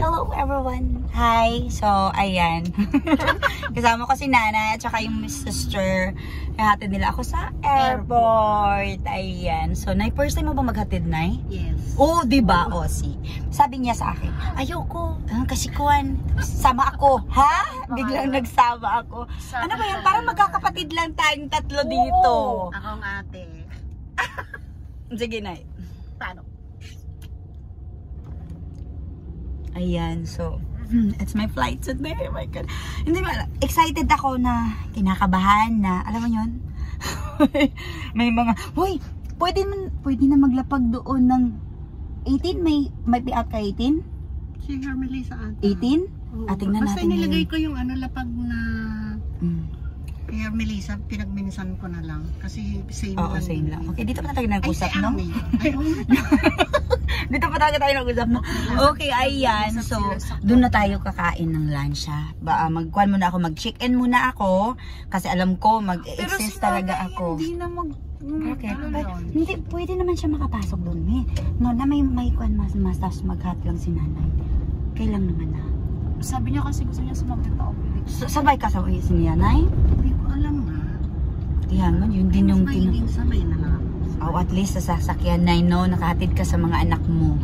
Hello everyone! Hi! So, ayan. Kasama ko si Nana at saka yung sister. Hatid nila ako sa airport. Ayan. So, Nay, first time mo ba maghatid, Nay? Yes. Oh, diba? O, sabi niya sa akin, ayoko. Kasi kuwan, sama ako. Ha? Biglang nagsama ako. Ano ba yan? Parang magkakapatid lang tayong tatlo dito. Akong ate. Sige, Nay. Paano? Ayan, so, it's my flight today. Oh my God. Hindi ba, excited ako na, kinakabahan na, alam mo yun? May mga, hoy, pwede na maglapag doon ng 18? May piat ka 18? Si Melissa ata. 18? Tingnan basta natin nilagay yun. ko yung lapag na kaya Melissa, pinagminsan ko na lang. Kasi same lang. Oo, same lang. Okay, dito pa tayo nag-usap, no? Ay, Dito pa tayo nag-usap, no? Okay, ayan. So, doon na tayo kakain ng lunch, ha? Magkuhan muna ako, mag-check-in muna ako. Kasi alam ko, mag-exist talaga ako. Hindi na Okay. Hindi, pwede naman siya makapasok doon, eh. No, na may kuhan mas tapos mag-hot lang si nanay. Kailang naman na. Sabi niya kasi gusto niya sumabit ako. Sabay ka sa si nanay? Hindi ko alam nga. Yan man, yun din yung sabay na lang. Oh, at least sa sasakyan, Nay, no? Nakahatid ka sa mga anak mo.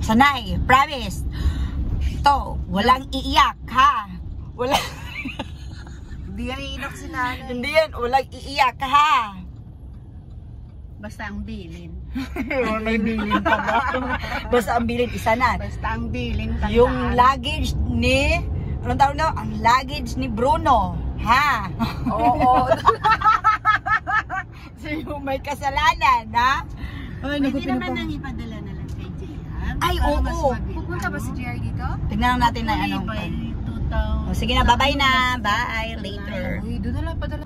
Sanay, promise. To, walang iiyak, ha? Walang... Hindi yan iiyak si nanay. Hindi yan, walang iiyak, ha? Basta ang bilin. May bilin pa ba? Basta ang bilin, isa na. Basta ang bilin. Tandaan. Yung luggage ni... Anong tawag na? Ang luggage ni Bruno. Ha? Oo. So yung may kasalanan, ha? Ay, pwede naman nang ipadala na lang kay JR. Ay, oo. Pupunta ba si JR dito? Tignan natin na anong... By 2000. Sige na, bye-bye na. Bye, later. Uy, doon na lang padala.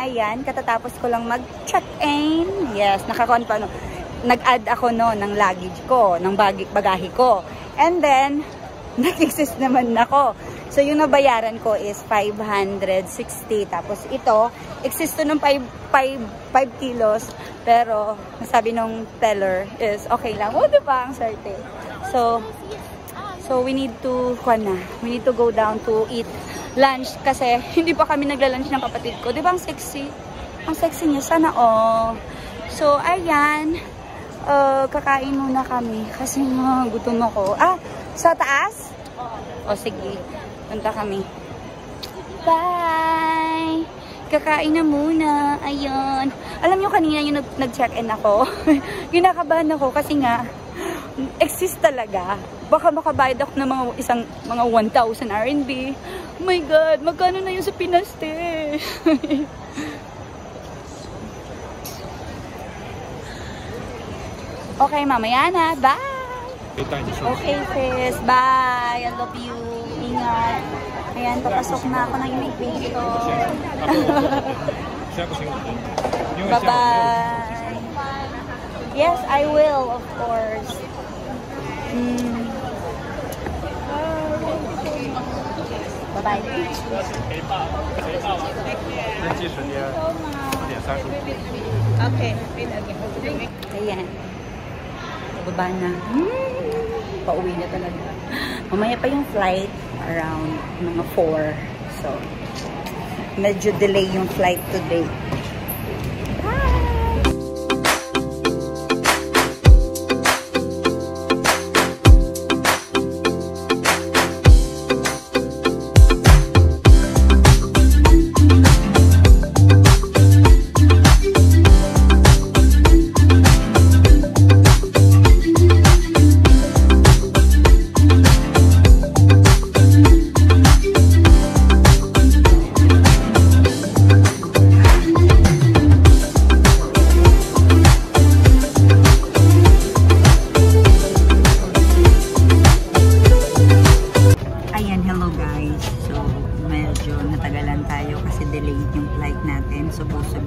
Ayan, katatapos ko lang mag-check-in. Yes, nag-add ako no ng luggage ko, ng bagahe ko. And then, nag-exist naman ako. So, yung nabayaran ko is 560. Tapos ito, exist to ng 5 kilos. Pero, sabi nung teller is okay lang. O, diba? Ang swerte. So we need to go down to eat lunch kasi hindi pa kami nagla-lunch ng kapatid ko. Di ba ang sexy? Ang sexy niya. Sana all. So, ayan. Kakain muna kami kasi gutom ako. Sa taas? O, sige. Punta kami. Bye! Kakain na muna. Ayun. Alam nyo, kanina yung nag-check-in ako. Ginakabahan ako kasi nga, exist talaga. Baka makabayad ako ng mga 1,000 RMB. Oh my God, magkano na yun sa Pinas, te? Okay, mamaya na. Bye! Okay, sis. Bye! I love you. Ingat. Ayan, papasok na ako ng immigration. Bye-bye! Yes, I will, of course. Bye-bye. Okay. Ayan. Baba na. Pauwi na talaga. Mamaya pa yung flight around mga 4. So, medyo delay yung flight today.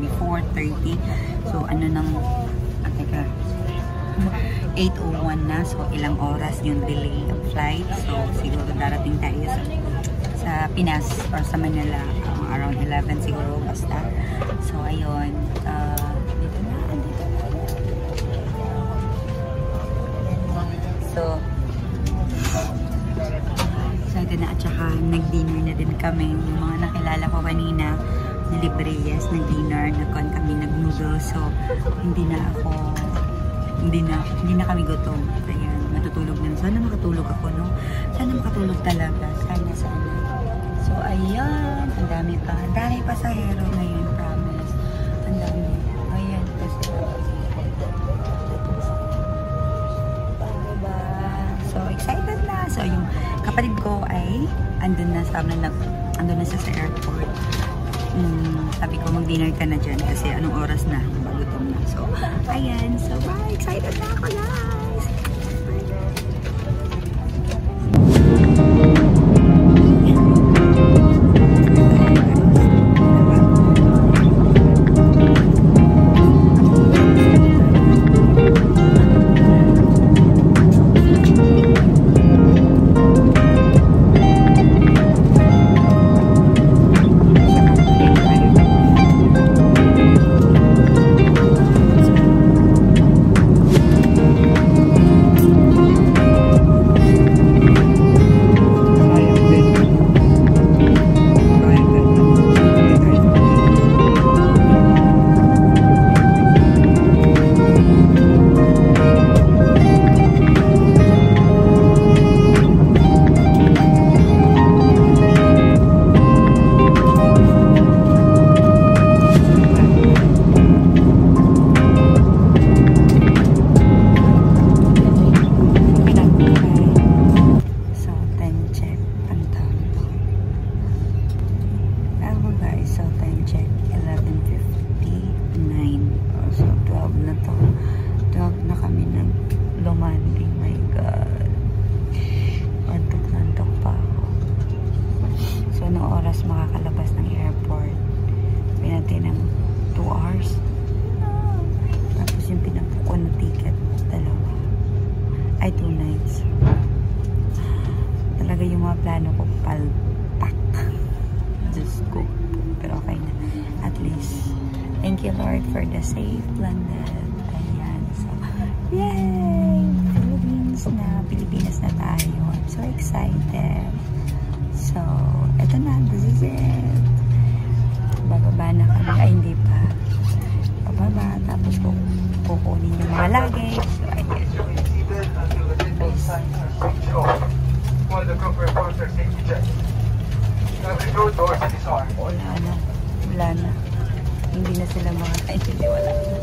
kami, 4:30. So, ano nang, teka, 8:01 na. So, ilang oras yung delay of flight. So, siguro darating tayo sa Pinas or sa Manila around 11 siguro basta. So, ayun. Dito na. So, excited na at saka nag-dinner na din kami. Yung mga nakilala ko kanina, na Libreyes, nag-dinner, nag-con kami, nag-noodles. So, hindi na kami gutom. Kaya matutulog na. Sana makatulog ako, no? Sana makatulog talaga. Sana. So, ayan. Ang dami pasahero ngayon, promise. Ang dami. Ayan. So, excited na. So, yung kapatid ko ay andun na sa airport. Sabi ko, mag-dinner ka na dyan kasi anong oras na, magutom na. So, ayan. So, bye! Excited na ako, guys! Makakalabas ng airport. Pinati ng 2 hours. Tapos yung pinapuko na ticket, 2 nights. Talaga yung mga plano ko palpak. Just go. Pero okay na. At least, thank you Lord for the safe landed. Ayan. So, yay! Pilipinas na tayo. I'm so excited. So, eto na. This is it. Bababa na kami. Ay, hindi pa. Bababa. Tapos kukunin yung mga luggage. So, ayan. Wala na. Hindi na sila makakaintindi. Wala na.